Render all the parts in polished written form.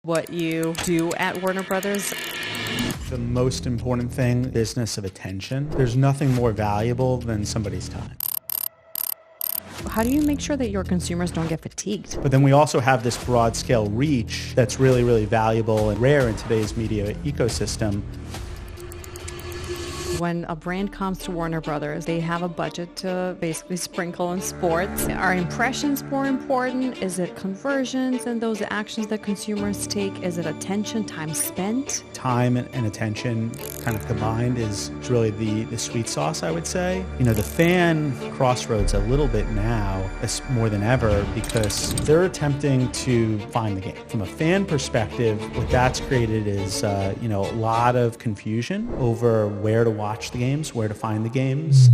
what you do at Warner Brothers? The most important thing, business of attention. There's nothing more valuable than somebody's time. How do you make sure that your consumers don't get fatigued? But then we also have this broad scale reach that's really, really valuable and rare in today's media ecosystem. When a brand comes to Warner Brothers, they have a budget to basically sprinkle in sports. Are impressions more important? Is it conversions and those actions that consumers take? Is it attention, time spent? Time and attention kind of combined is really the sweet sauce, I would say. You know, the fan crossroads a little bit now, more than ever, because they're attempting to find the game. From a fan perspective, what that's created is, a lot of confusion over where to watch the games, where to find the games.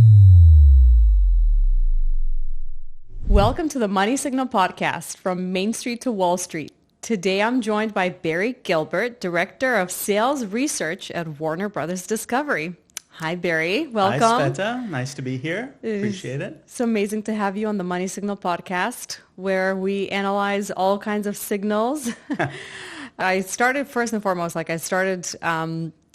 Welcome to the Money Signal podcast, from Main Street to Wall Street. Today I'm joined by Barry Gilbert, Director of Sales Research at Warner Brothers Discovery. Hi, Barry. Welcome. Hi, Tsvetta. Nice to be here. Appreciate it. It's amazing to have you on the Money Signal podcast, where we analyze all kinds of signals. I started first and foremost,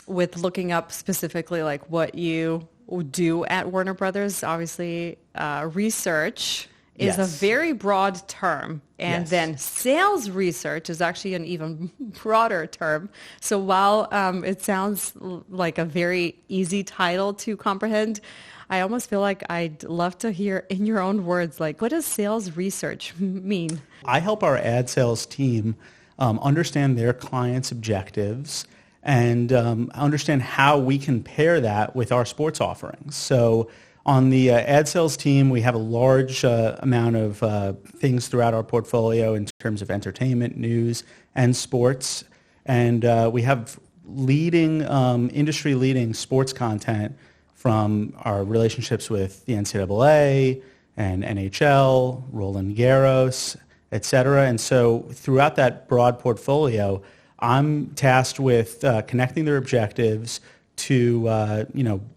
with looking up specifically like what you do at Warner Brothers. Obviously, research is a very broad term. And then sales research is actually an even broader term. So while it sounds like a very easy title to comprehend, I almost feel like I'd love to hear in your own words, like, what does sales research mean? I help our ad sales team understand their clients' objectives and understand how we can pair that with our sports offerings. So on the ad sales team, we have a large amount of things throughout our portfolio in terms of entertainment, news, and sports. And we have industry-leading sports content from our relationships with the NCAA and NHL, Roland Garros, et cetera. And so throughout that broad portfolio, I'm tasked with connecting their objectives to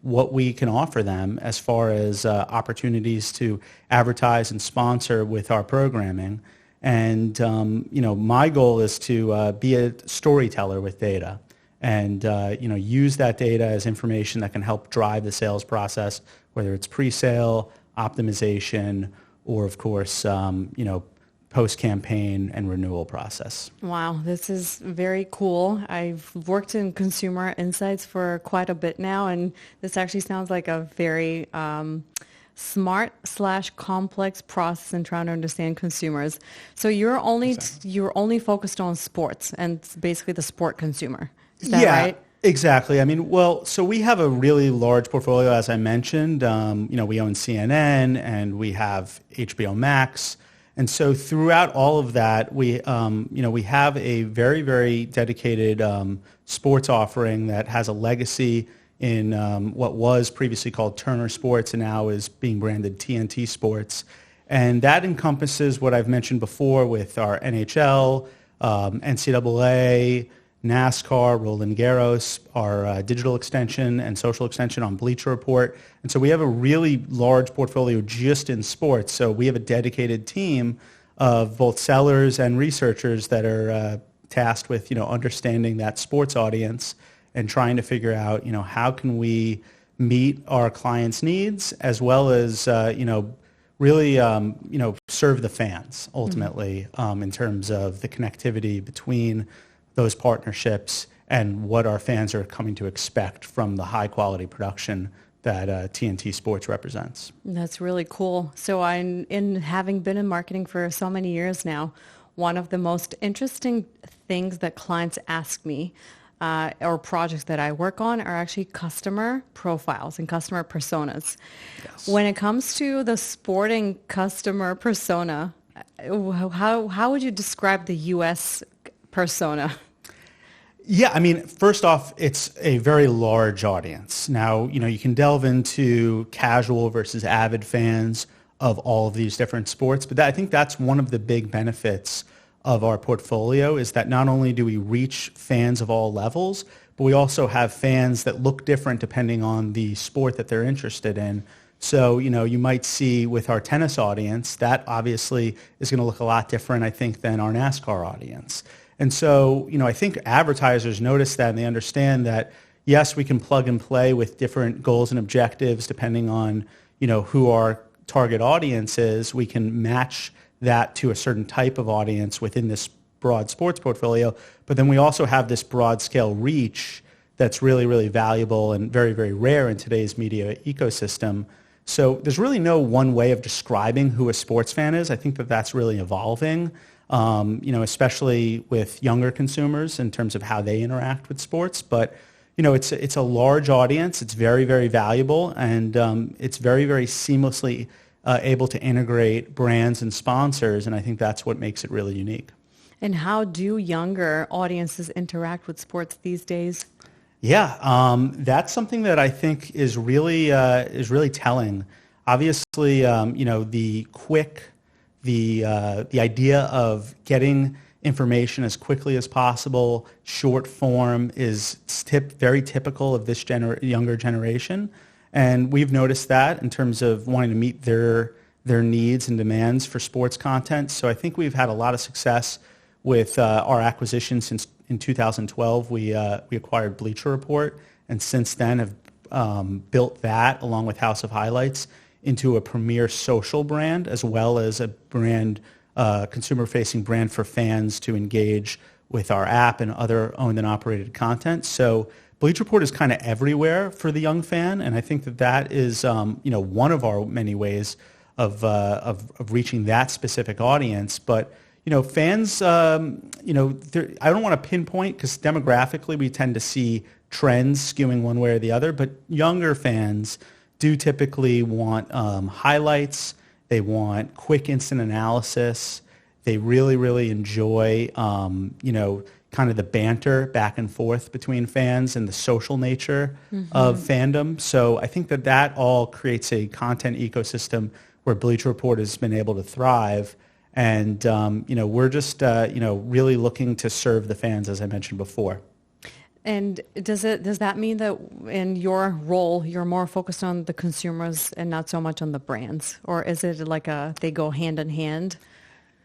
what we can offer them as far as opportunities to advertise and sponsor with our programming. And my goal is to be a storyteller with data, and use that data as information that can help drive the sales process, whether it's pre-sale, optimization, or of course post-campaign and renewal process. Wow, this is very cool. I've worked in consumer insights for quite a bit now, and this actually sounds like a very smart/complex process in trying to understand consumers. So you're only focused on sports and basically the sport consumer. Is that right? Exactly. I mean, so we have a really large portfolio, as I mentioned. We own CNN and we have HBO Max. And so throughout all of that, we have a very, very dedicated sports offering that has a legacy in what was previously called Turner Sports and now is being branded TNT Sports. And that encompasses what I've mentioned before with our NHL, NCAA, NASCAR, Roland Garros, our digital extension and social extension on Bleacher Report. And so we have a really large portfolio just in sports. So we have a dedicated team of both sellers and researchers that are tasked with, understanding that sports audience and trying to figure out, how can we meet our clients' needs as well as, really, serve the fans ultimately in terms of the connectivity between those partnerships and what our fans are coming to expect from the high quality production that TNT Sports represents. That's really cool. So in having been in marketing for so many years now, one of the most interesting things that clients ask me or projects that I work on are actually customer profiles and customer personas. Yes. When it comes to the sporting customer persona, how would you describe the U.S. persona? Yeah, I mean, first off, it's a very large audience. Now, you can delve into casual versus avid fans of all of these different sports, but I think that's one of the big benefits of our portfolio is that not only do we reach fans of all levels, but we also have fans that look different depending on the sport that they're interested in. So, you might see with our tennis audience, that obviously is going to look a lot different, I think, than our NASCAR audience. And so, I think advertisers notice that and they understand that, yes, we can plug and play with different goals and objectives depending on, who our target audience is. We can match that to a certain type of audience within this broad sports portfolio. But then we also have this broad scale reach that's really, really valuable and very, very rare in today's media ecosystem. So there's really no one way of describing who a sports fan is. I think that that's really evolving, especially with younger consumers in terms of how they interact with sports. But, it's a large audience. It's very, very valuable, and it's very, very seamlessly able to integrate brands and sponsors, and I think that's what makes it really unique. And how do younger audiences interact with sports these days? Yeah, that's something that I think is really telling. Obviously, the idea of getting information as quickly as possible, short form, is very typical of this younger generation, and we've noticed that in terms of wanting to meet their needs and demands for sports content. So I think we've had a lot of success with our acquisition. Since in 2012, we acquired Bleacher Report, and since then have built that, along with House of Highlights, into a premier social brand, as well as a brand, consumer-facing brand for fans to engage with our app and other owned and operated content. So Bleacher Report is kind of everywhere for the young fan, and I think that is one of our many ways of reaching that specific audience. But fans, I don't want to pinpoint, because demographically we tend to see trends skewing one way or the other, but younger fans do typically want highlights. They want quick instant analysis. They really, really enjoy, kind of the banter back and forth between fans and the social nature of fandom. So I think that all creates a content ecosystem where Bleacher Report has been able to thrive. And, we're just, really looking to serve the fans, as I mentioned before. And does that mean that in your role, you're more focused on the consumers and not so much on the brands? Or is it like they go hand in hand?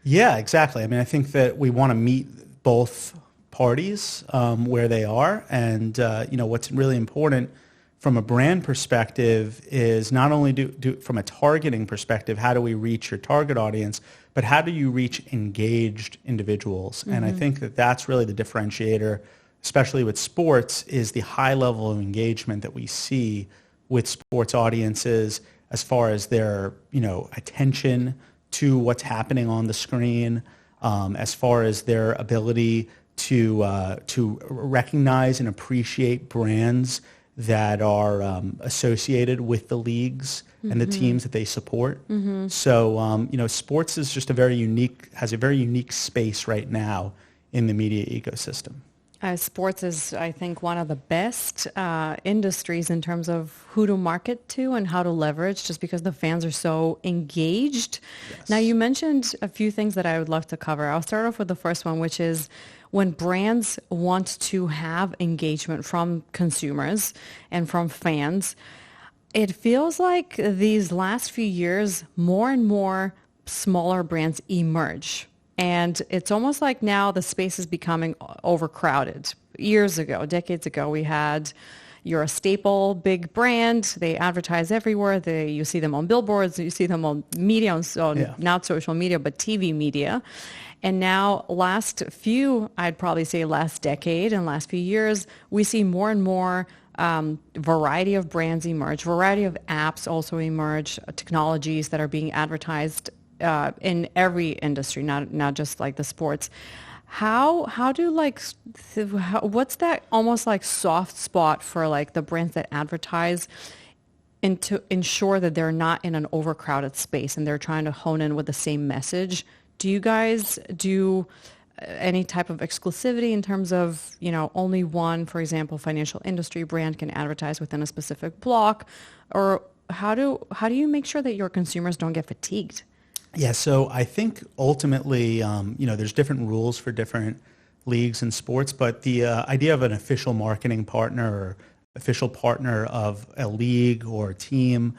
Yeah, exactly. I mean, I think that we want to meet both parties where they are. And, what's really important from a brand perspective is not only do from a targeting perspective, how do we reach your target audience, but how do you reach engaged individuals? And I think that's really the differentiator, especially with sports, is the high level of engagement that we see with sports audiences as far as their, attention to what's happening on the screen, as far as their ability to recognize and appreciate brands that are associated with the leagues and the teams that they support. So, sports is just has a very unique space right now in the media ecosystem. Sports is, I think, one of the best industries in terms of who to market to and how to leverage, just because the fans are so engaged. Yes. Now, you mentioned a few things that I would love to cover. I'll start off with the first one, which is when brands want to have engagement from consumers and from fans. It feels like these last few years, more and more smaller brands emerge. And it's almost like now the space is becoming overcrowded. Years ago, decades ago, we had, you're a staple big brand. They advertise everywhere. You see them on billboards. You see them on media, not social media, but TV media. And now I'd probably say last decade and last few years, we see more and more variety of brands emerge, variety of apps also emerge, technologies that are being advertised in every industry, not just like the sports. What's that almost like soft spot for like the brands that advertise, and to ensure that they're not in an overcrowded space and they're trying to hone in with the same message? Do you guys do any type of exclusivity in terms of, only one, for example, financial industry brand can advertise within a specific block? Or how do you make sure that your consumers don't get fatigued? Yeah, so I think ultimately, there's different rules for different leagues and sports, but the idea of an official marketing partner or official partner of a league or a team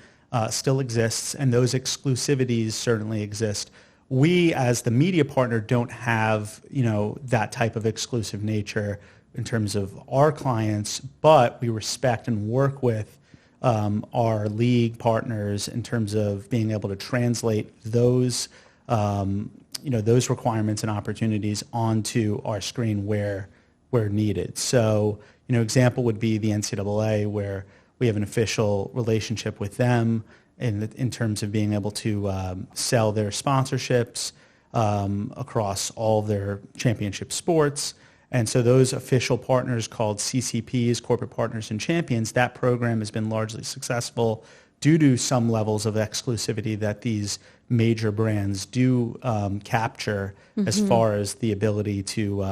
still exists, and those exclusivities certainly exist we, as the media partner, don't have, that type of exclusive nature in terms of our clients, but we respect and work with our league partners in terms of being able to translate those, those requirements and opportunities onto our screen where needed. So, example would be the NCAA, where we have an official relationship with them in terms of being able to sell their sponsorships across all their championship sports. And so those official partners called CCPs, Corporate Partners and Champions, that program has been largely successful due to some levels of exclusivity that these major brands do capture as far as the ability to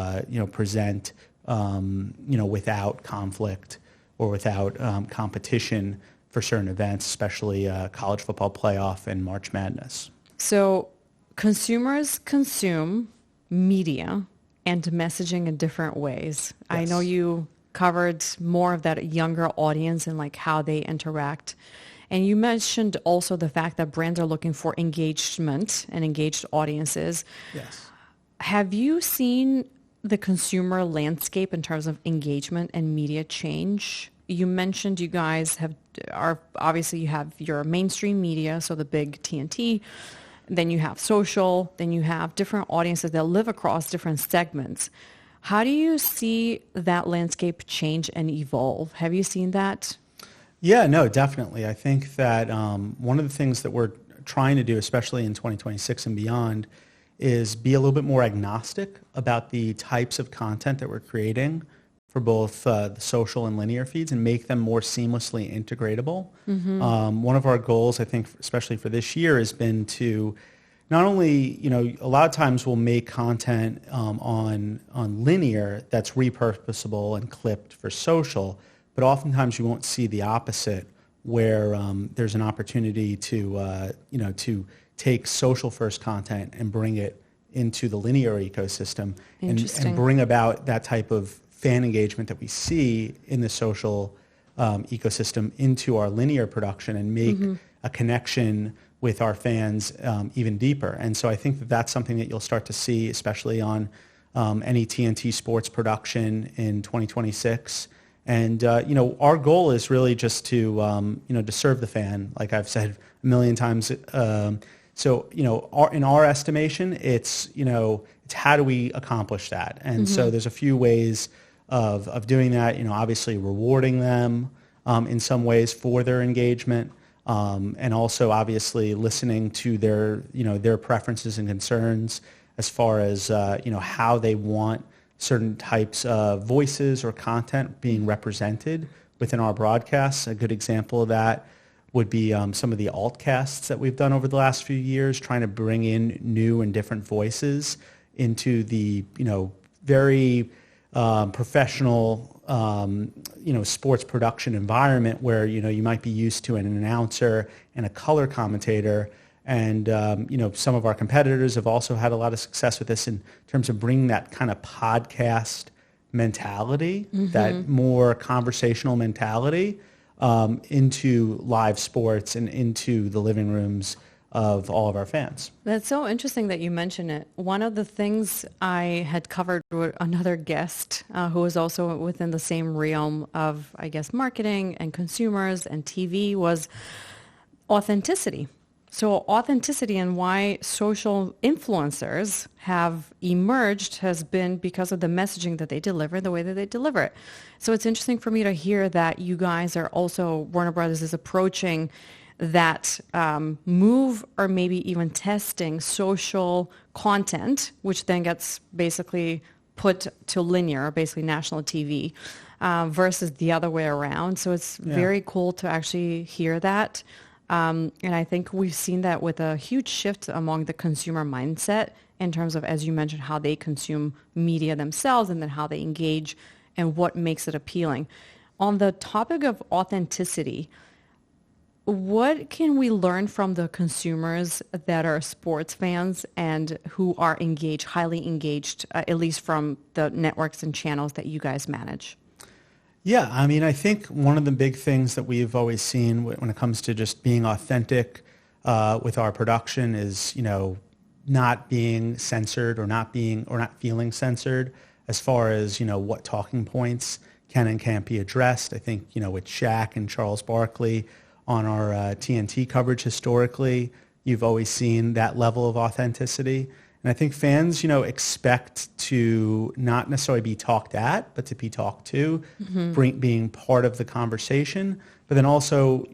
present without conflict or without competition for certain events, especially college football playoff and March Madness. So consumers consume media and messaging in different ways. Yes. I know you covered more of that younger audience and like how they interact. And you mentioned also the fact that brands are looking for engagement and engaged audiences. Yes. Have you seen the consumer landscape in terms of engagement and media change? You mentioned you guys obviously you have your mainstream media, so the big TNT, then you have social, then you have different audiences that live across different segments. How do you see that landscape change and evolve? Have you seen that? Yeah, no, definitely. I think that one of the things that we're trying to do, especially in 2026 and beyond, is be a little bit more agnostic about the types of content that we're creating for both the social and linear feeds and make them more seamlessly integratable. One of our goals, I think, especially for this year, has been to not only, a lot of times we'll make content on linear that's repurposable and clipped for social, but oftentimes you won't see the opposite, where there's an opportunity to, to take social first content and bring it into the linear ecosystem and bring about that type of fan engagement that we see in the social ecosystem into our linear production and make a connection with our fans even deeper. And so I think that that's something that you'll start to see, especially on any TNT Sports production in 2026. And, our goal is really just to, to serve the fan, like I've said a million times. So, in our estimation, it's how do we accomplish that? And so there's a few ways of doing that, obviously rewarding them in some ways for their engagement, and also obviously listening to their preferences and concerns as far as, how they want certain types of voices or content being represented within our broadcasts. A good example of that would be some of the altcasts that we've done over the last few years, trying to bring in new and different voices into the, very professional, sports production environment where, you might be used to an announcer and a color commentator. And, some of our competitors have also had a lot of success with this in terms of bringing that kind of podcast mentality, that more conversational mentality into live sports and into the living rooms of all of our fans. That's so interesting that you mention it. One of the things I had covered with another guest who was also within the same realm of, I guess, marketing and consumers and TV was authenticity. So authenticity and why social influencers have emerged has been because of the messaging that they deliver, the way that they deliver it. So it's interesting for me to hear that you guys are also, Warner Brothers is approaching that move or maybe even testing social content, which then gets basically put to linear, basically national TV, versus the other way around. So it's very cool to actually hear that. And I think we've seen that with a huge shift among the consumer mindset in terms of, as you mentioned, how they consume media themselves and then how they engage and what makes it appealing. On the topic of authenticity, what can we learn from the consumers that are sports fans and who are engaged, highly engaged, at least from the networks and channels that you guys manage? Yeah, I mean, I think one of the big things that we've always seen when it comes to just being authentic with our production is, not being censored or not feeling censored as far as, what talking points can and can't be addressed. I think, with Shaq and Charles Barkley on our TNT coverage historically, you've always seen that level of authenticity. And I think fans, expect to not necessarily be talked at, but to be talked to, being part of the conversation, but then also,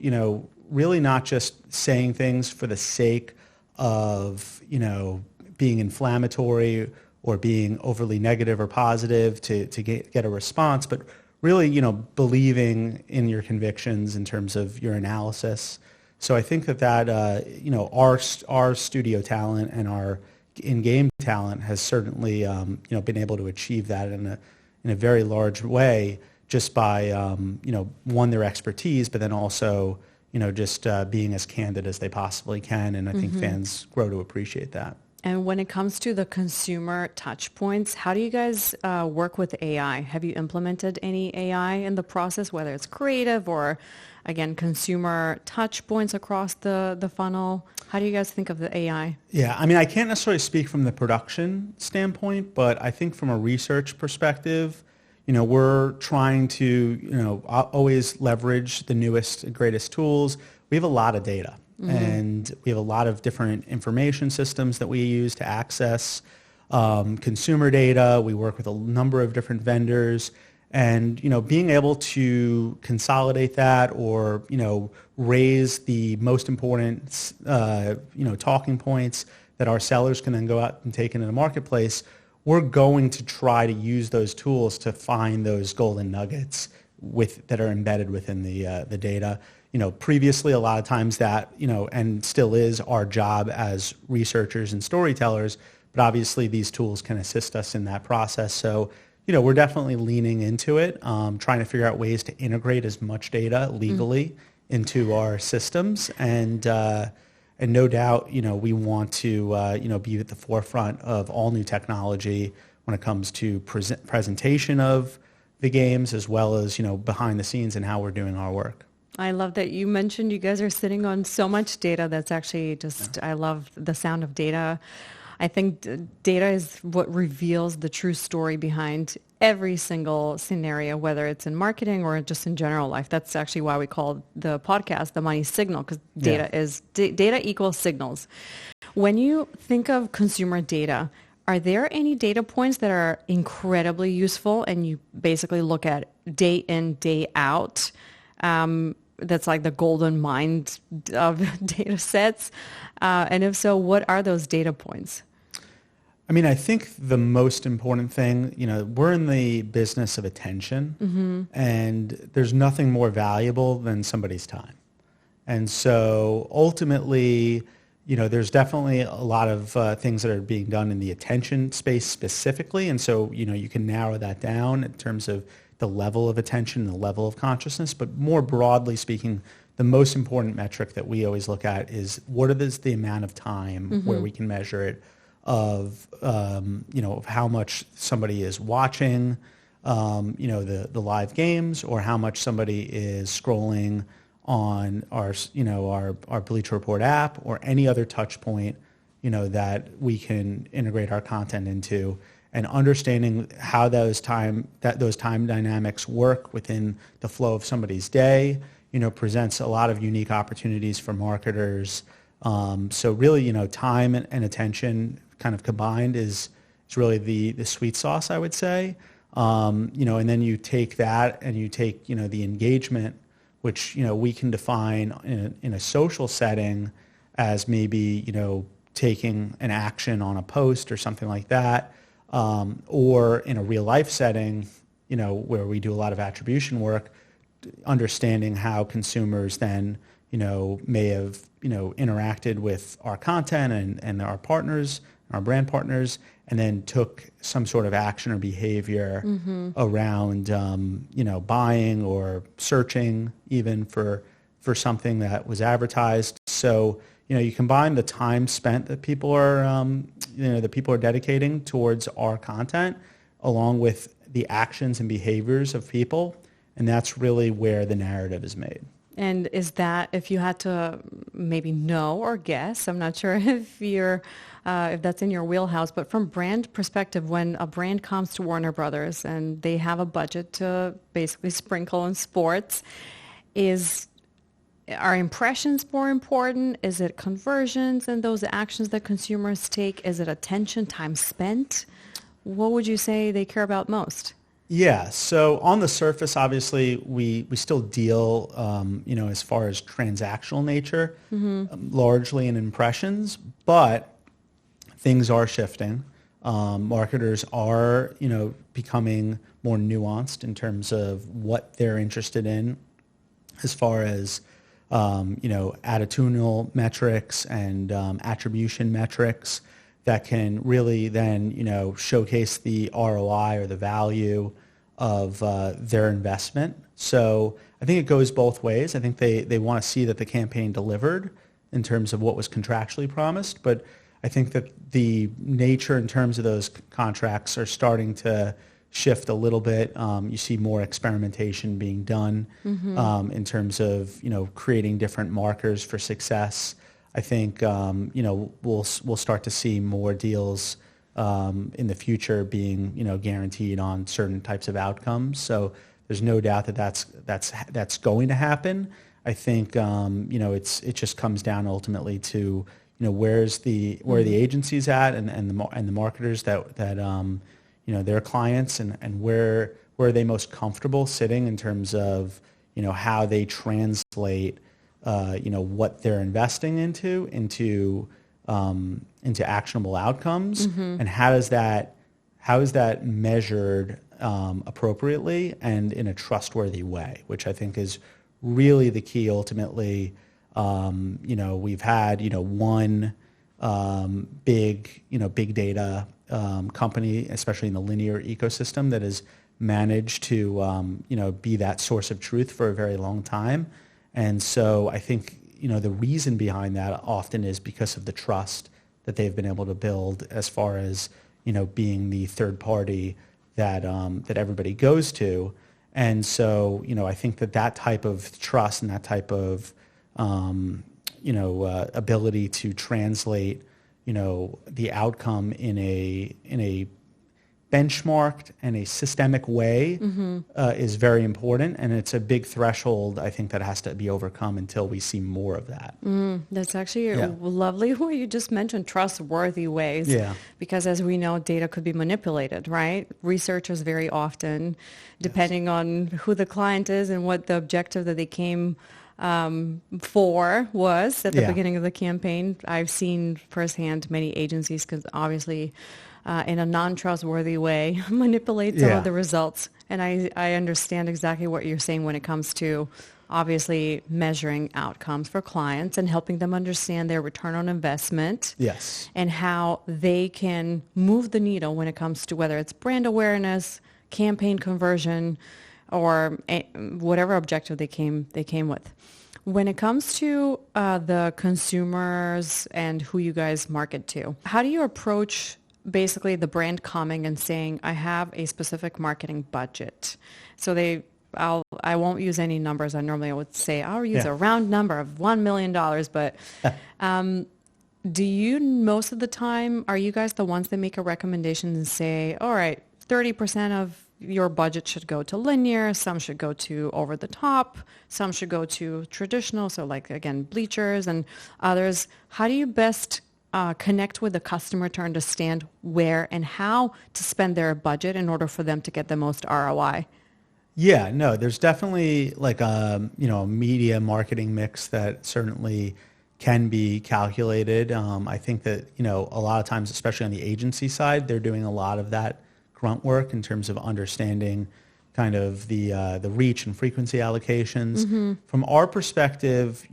really not just saying things for the sake of, being inflammatory or being overly negative or positive to get a response, but really, believing in your convictions in terms of your analysis. So I think that our studio talent and our in-game talent has certainly, been able to achieve that in a very large way just by, one, their expertise, but then also, just being as candid as they possibly can. And I think fans grow to appreciate that. And when it comes to the consumer touch points, how do you guys work with AI? Have you implemented any AI in the process, whether it's creative or, again, consumer touch points across the funnel? How do you guys think of the AI? Yeah, I mean, I can't necessarily speak from the production standpoint, but I think from a research perspective, we're trying to, always leverage the newest, greatest tools. We have a lot of data. And we have a lot of different information systems that we use to access consumer data. We work with a number of different vendors. And, being able to consolidate that or, raise the most important, talking points that our sellers can then go out and take into the marketplace, we're going to try to use those tools to find those golden nuggets that are embedded within the data. Previously, a lot of times that, and still is our job as researchers and storytellers, but obviously these tools can assist us in that process. So, we're definitely leaning into it, trying to figure out ways to integrate as much data legally into our systems. And no doubt, we want to, be at the forefront of all new technology when it comes to presentation of the games as well as, behind the scenes and how we're doing our work. I love that you mentioned you guys are sitting on so much data. That's actually just, I love the sound of data. I think data is what reveals the true story behind every single scenario, whether it's in marketing or just in general life. That's actually why we call the podcast the money signal, because data equals signals. When you think of consumer data, are there any data points that are incredibly useful and you basically look at day in, day out? That's like the golden mine of data sets. And if so, what are those data points? I mean, I think the most important thing, we're in the business of attention, and there's nothing more valuable than somebody's time. And so ultimately, there's definitely a lot of things that are being done in the attention space specifically. And so, you can narrow that down in terms of the level of attention, the level of consciousness, but more broadly speaking, the most important metric that we always look at is the amount of time where we can measure it of how much somebody is watching, the live games, or how much somebody is scrolling on our Bleacher Report app or any other touch point, that we can integrate our content into. And understanding how those time dynamics work within the flow of somebody's day, presents a lot of unique opportunities for marketers. So really, time and attention kind of combined is really the sweet sauce, I would say. And then you take that and you take, the engagement, which, we can define in a social setting as maybe, taking an action on a post or something like that. Or in a real life setting, where we do a lot of attribution work, understanding how consumers then, may have, interacted with our content and our partners, our brand partners, and then took some sort of action or behavior around, buying or searching even for something that was advertised. So, you combine the time spent that people are dedicating towards our content, along with the actions and behaviors of people, and that's really where the narrative is made. And is that, if you had to maybe know or guess, I'm not sure if you're if that's in your wheelhouse. But from brand perspective, when a brand comes to Warner Brothers and they have a budget to basically sprinkle in sports, are impressions more important? Is it conversions and those actions that consumers take? Is it attention, time spent? What would you say they care about most? Yeah. So on the surface, obviously, we still deal, as far as transactional nature, largely in impressions, but things are shifting. Marketers are, becoming more nuanced in terms of what they're interested in as far as, attitudinal metrics and attribution metrics that can really then, showcase the ROI or the value of their investment. So I think it goes both ways. I think they want to see that the campaign delivered in terms of what was contractually promised, but I think that the nature in terms of those contracts are starting to shift a little bit. You see more experimentation being done in terms of, creating different markers for success. I think we'll start to see more deals in the future being guaranteed on certain types of outcomes. So there's no doubt that that's going to happen. I think it just comes down ultimately to where are the agencies at and the marketers that their clients and where are they most comfortable sitting in terms of how they translate what they're investing into actionable outcomes, and how is that measured appropriately and in a trustworthy way, which I think is really the key. Ultimately, we've had one big data company, especially in the linear ecosystem, that has managed to be that source of truth for a very long time. And so I think, the reason behind that often is because of the trust that they've been able to build as far as, being the third party that everybody goes to. And so, I think that type of trust and that type of, ability to translate, the outcome in a benchmarked and a systemic way is very important, and it's a big threshold, I think, that has to be overcome until we see more of that. That's actually lovely what you just mentioned, trustworthy ways. Yeah. Because as we know, data could be manipulated, right? Researchers very often, depending on who the client is and what the objective that they came for was at the beginning of the campaign. I've seen firsthand many agencies, because obviously in a non-trustworthy way, manipulate some of the results. And I understand exactly what you're saying when it comes to obviously measuring outcomes for clients and helping them understand their return on investment. Yes. And how they can move the needle when it comes to whether it's brand awareness, campaign conversion, or whatever objective they came with. When it comes to the consumers and who you guys market to, how do you approach basically the brand coming and saying, I have a specific marketing budget? So I won't use any numbers. I would say I'll use a round number of $1 million, but do you, most of the time, are you guys the ones that make a recommendation and say, all right, 30% of your budget should go to linear, some should go to over the top, some should go to traditional, so like, again, bleachers, and others? How do you best connect with the customer to understand where and how to spend their budget in order for them to get the most ROI? Yeah, no, there's definitely like a media marketing mix that certainly can be calculated. I think that a lot of times, especially on the agency side, they're doing a lot of that grunt work in terms of understanding kind of the reach and frequency allocations. From our perspective,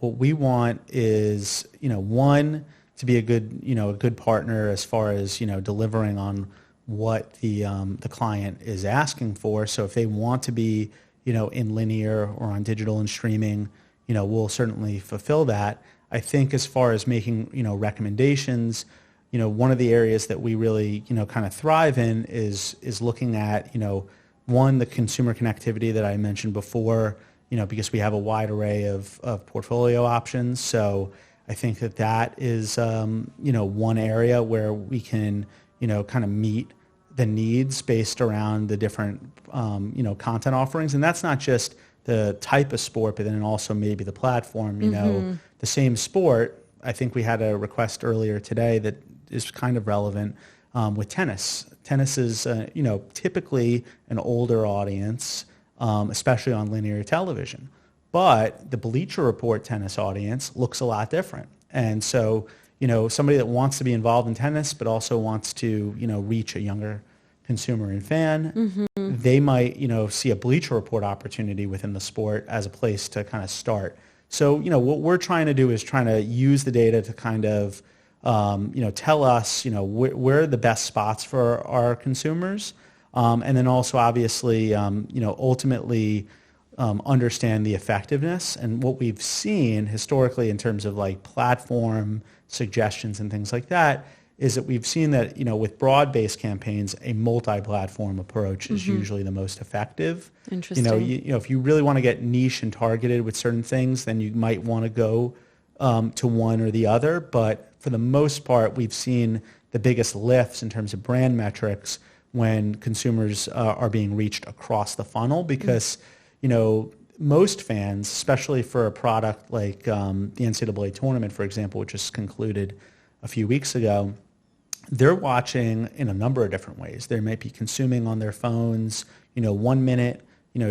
what we want is one, to be a good partner as far as delivering on what the client is asking for. So if they want to be in linear or on digital and streaming, we'll certainly fulfill that. I think as far as making recommendations, one of the areas that we really kind of thrive in is looking at one, the consumer connectivity that I mentioned before, because we have a wide array of portfolio options. So I think that is, one area where we can, kind of meet the needs based around the different, content offerings. And that's not just the type of sport, but then also maybe the platform, the same sport. I think we had a request earlier today that is kind of relevant with tennis. Tennis is, typically an older audience, especially on linear television. But the Bleacher Report tennis audience looks a lot different. And so, somebody that wants to be involved in tennis but also wants to, reach a younger consumer and fan, they might, see a Bleacher Report opportunity within the sport as a place to kind of start. So, what we're trying to do is trying to use the data to kind of, tell us, where are the best spots for our consumers, and then also obviously, ultimately understand the effectiveness. And what we've seen historically in terms of like platform suggestions and things like that is that we've seen that, with broad-based campaigns, a multi-platform approach is usually the most effective. Interesting. If you really want to get niche and targeted with certain things, then you might want to go to one or the other. But for the most part, we've seen the biggest lifts in terms of brand metrics when consumers are being reached across the funnel because, most fans, especially for a product like the NCAA tournament, for example, which just concluded a few weeks ago, they're watching in a number of different ways. They might be consuming on their phones, 1 minute,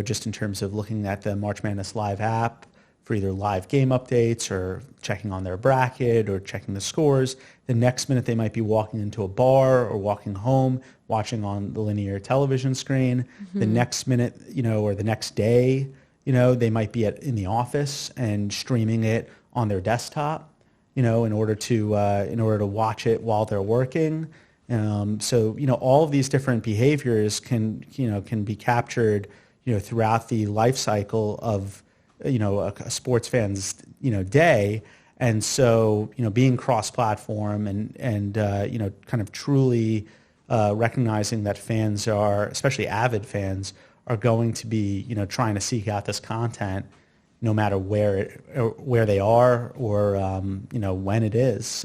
just in terms of looking at the March Madness Live app for either live game updates or checking on their bracket or checking the scores. The next minute they might be walking into a bar or walking home, watching on the linear television screen. The next minute, or the next day, they might be in the office and streaming it on their desktop, in order to watch it while they're working. So all of these different behaviors can be captured throughout the life cycle of a sports fan's day. And so being cross-platform and kind of truly recognizing that fans are, especially avid fans, are going to be trying to seek out this content no matter where they are or when it is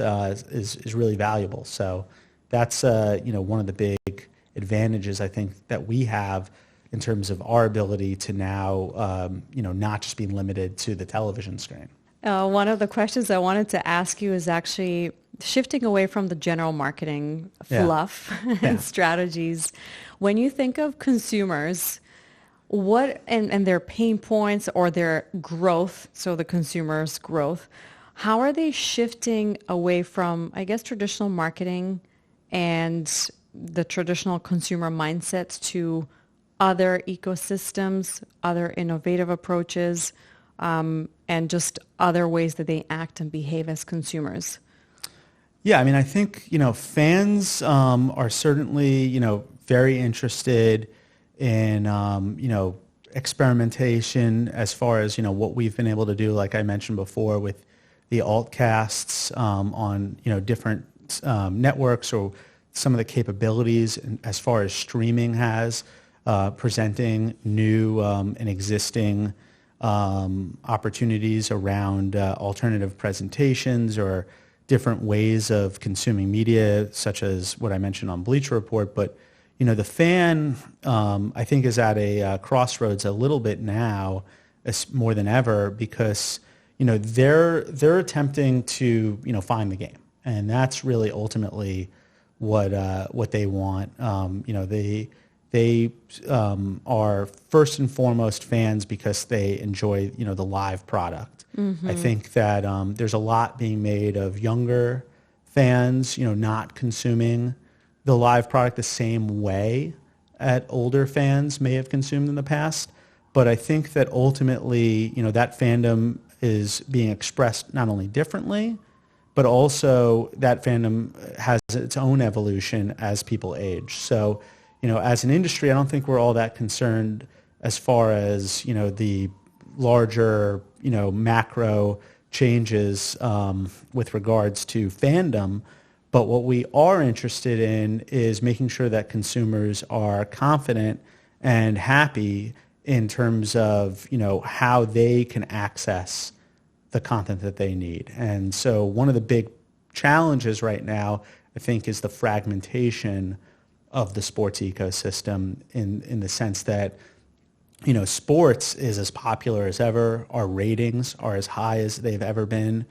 really valuable. So that's one of the big advantages I think that we have in terms of our ability to now not just be limited to the television screen. One of the questions I wanted to ask you is actually shifting away from the general marketing fluff and strategies. When you think of consumers, what and their pain points or their growth, so the consumer's growth, how are they shifting away from, I guess, traditional marketing and the traditional consumer mindsets to other ecosystems, other innovative approaches, and just other ways that they act and behave as consumers? Yeah, I mean, I think, fans are certainly, very interested in, experimentation as far as, what we've been able to do, like I mentioned before, with the altcasts on, different networks or some of the capabilities as far as streaming has, presenting new and existing opportunities around alternative presentations or different ways of consuming media, such as what I mentioned on Bleacher Report. But the fan, I think, is at a crossroads a little bit now, more than ever, because they're attempting to find the game, and that's really ultimately what they want. They are first and foremost fans because they enjoy the live product. I think that there's a lot being made of younger fans not consuming the live product the same way that older fans may have consumed in the past. But I think that ultimately that fandom is being expressed not only differently, but also that fandom has its own evolution as people age. So as an industry, I don't think we're all that concerned as far as, the larger, macro changes with regards to fandom. But what we are interested in is making sure that consumers are confident and happy in terms of, how they can access the content that they need. And so one of the big challenges right now, I think, is the fragmentation of the sports ecosystem in the sense that, sports is as popular as ever. Our ratings are as high as they've ever been.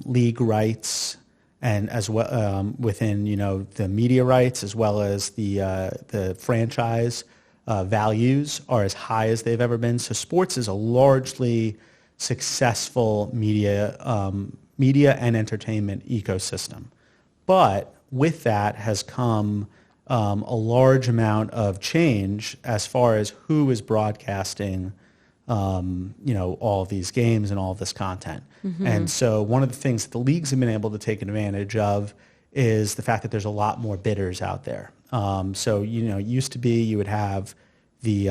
League rights and as well within the media rights as well as the franchise values are as high as they've ever been. So sports is a largely successful media and entertainment ecosystem. But with that has come a large amount of change as far as who is broadcasting all of these games and all of this content. Mm-hmm. And so one of the things that the leagues have been able to take advantage of is the fact that there's a lot more bidders out there. So, it used to be you would have the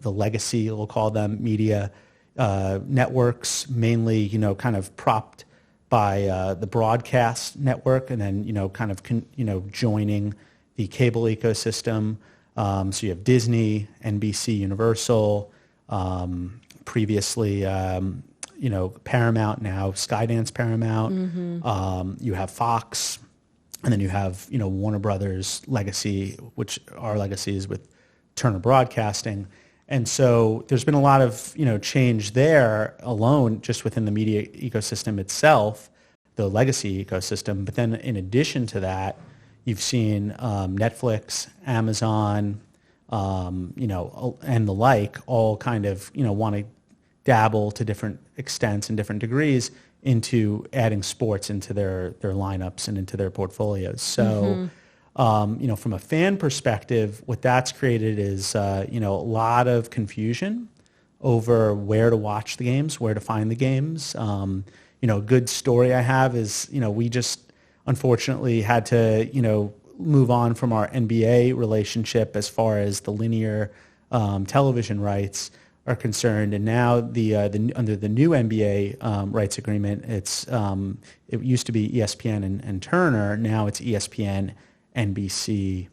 legacy, we'll call them, media networks, mainly, kind of propped by the broadcast network and then, kind of, joining the cable ecosystem. So you have Disney, NBC, Universal, previously, Paramount, now Skydance Paramount. Mm-hmm. You have Fox, and then you have, Warner Brothers legacy, which our legacy is with Turner Broadcasting. And so there's been a lot of, change there alone just within the media ecosystem itself, the legacy ecosystem. But then in addition to that, you've seen Netflix, Amazon, and the like all kind of, want to dabble to different extents and different degrees into adding sports into their lineups and into their portfolios. So, from a fan perspective, what that's created is, a lot of confusion over where to watch the games, where to find the games. A good story I have is, we just unfortunately had to, move on from our NBA relationship as far as the linear television rights are concerned, and now under the new NBA rights agreement, it used to be ESPN and Turner. Now it's ESPN, NBC,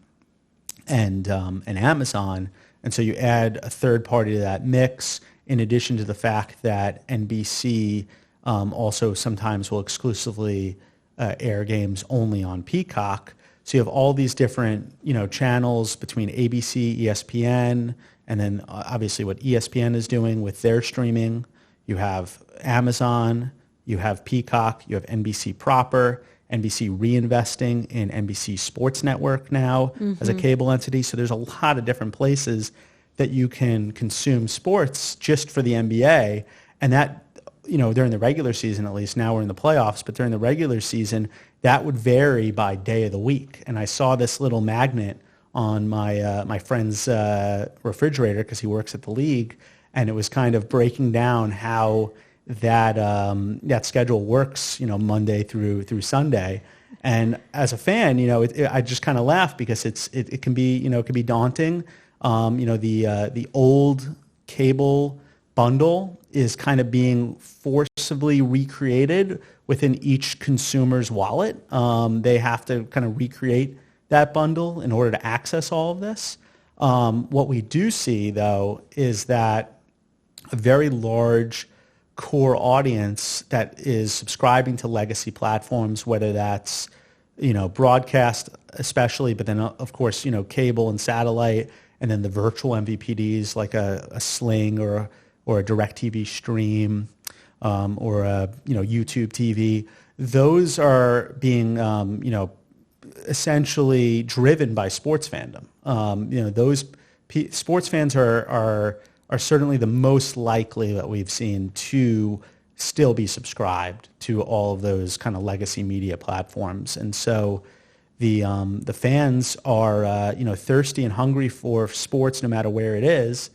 and Amazon, and so you add a third party to that mix. In addition to the fact that NBC also sometimes will exclusively air games only on Peacock. So you have all these different, channels between ABC, ESPN, and then obviously what ESPN is doing with their streaming. You have Amazon, you have Peacock, you have NBC proper, NBC reinvesting in NBC Sports Network now as a cable entity. So there's a lot of different places that you can consume sports just for the NBA. And that, during the regular season, at least now we're in the playoffs, but during the regular season, that would vary by day of the week. And I saw this little magnet on my friend's refrigerator because he works at the league, and it was kind of breaking down how that schedule works, Monday through Sunday. And as a fan, I just kind of laugh because it can be it can be daunting. The old cable bundle is kind of being forcibly recreated within each consumer's wallet. They have to kind of recreate that bundle in order to access all of this. What we do see, though, is that a very large core audience that is subscribing to legacy platforms, whether that's broadcast especially, but then of course cable and satellite, and then the virtual MVPDs like a Sling or a DirecTV stream or a YouTube TV. Those are being essentially driven by sports fandom. Those sports fans are certainly the most likely that we've seen to still be subscribed to all of those kind of legacy media platforms. And so the fans are thirsty and hungry for sports no matter where it is,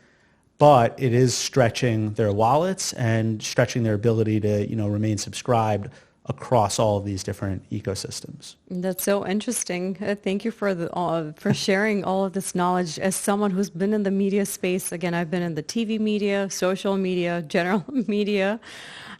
but it is stretching their wallets and stretching their ability to remain subscribed across all of these different ecosystems. That's so interesting. Thank you for sharing all of this knowledge. As someone who's been in the media space, again, I've been in the TV media, social media, general media,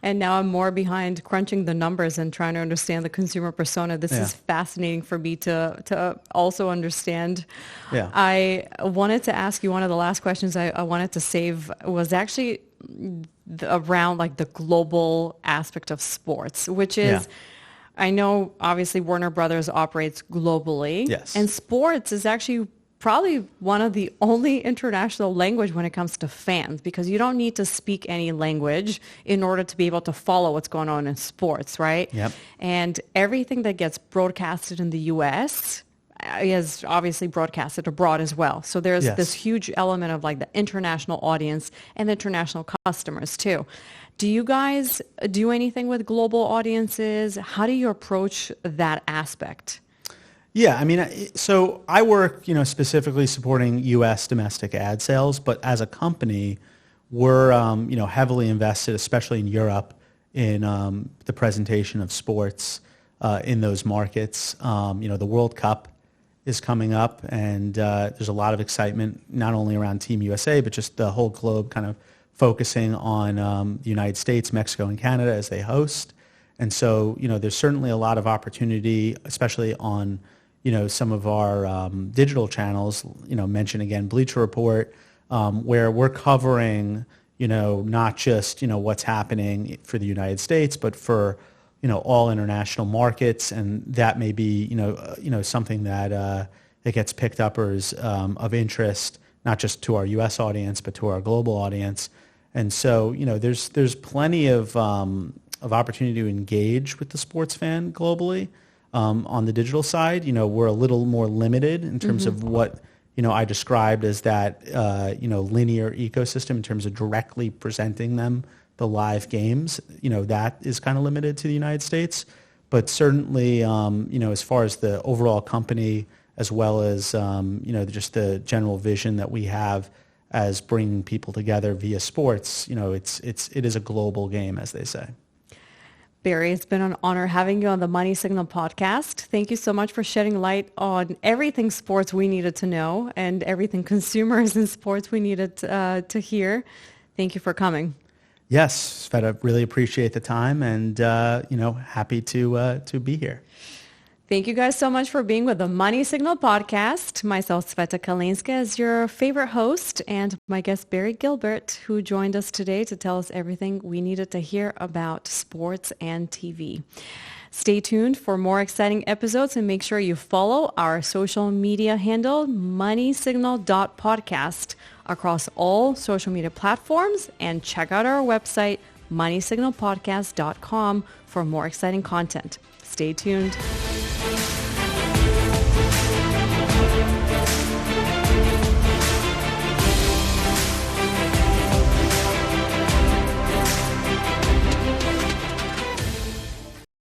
and now I'm more behind crunching the numbers and trying to understand the consumer persona. This is fascinating for me to also understand. Yeah. I wanted to ask you, one of the last questions I wanted to save was actually around like the global aspect of sports, which is, I know obviously Warner Brothers operates globally. Yes. And sports is actually probably one of the only international language when it comes to fans, because you don't need to speak any language in order to be able to follow what's going on in sports, right? Yep. And everything that gets broadcasted in the US is obviously broadcasted abroad as well. So there's this huge element of like the international audience and international customers too. Do you guys do anything with global audiences? How do you approach that aspect? Yeah, I mean, so I work, specifically supporting U.S. domestic ad sales, but as a company, we're, heavily invested, especially in Europe, in the presentation of sports in those markets. The World Cup is coming up, and there's a lot of excitement, not only around Team USA, but just the whole globe kind of focusing on the United States, Mexico, and Canada as they host. And so, there's certainly a lot of opportunity, especially on some of our digital channels, mention again Bleacher Report, where we're covering, not just, what's happening for the United States, but for, all international markets. And that may be, something that gets picked up or is of interest, not just to our U.S. audience, but to our global audience. And so, there's plenty of opportunity to engage with the sports fan globally. On the digital side, we're a little more limited in terms of what, I described as that, linear ecosystem in terms of directly presenting them the live games. That is kind of limited to the United States. But certainly, as far as the overall company, as well as, just the general vision that we have as bringing people together via sports, it is a global game, as they say. Barry, it's been an honor having you on the Money Signal podcast. Thank you so much for shedding light on everything sports we needed to know and everything consumers in sports we needed to hear. Thank you for coming. Yes, Tsvetta, really appreciate the time and, happy to be here. Thank you guys so much for being with the Money Signal podcast. Myself, Tsvetta Kalinska, is your favorite host, and my guest, Barry Gilbert, who joined us today to tell us everything we needed to hear about sports and TV. Stay tuned for more exciting episodes and make sure you follow our social media handle, moneysignal.podcast, across all social media platforms, and check out our website, moneysignalpodcast.com, for more exciting content. Stay tuned.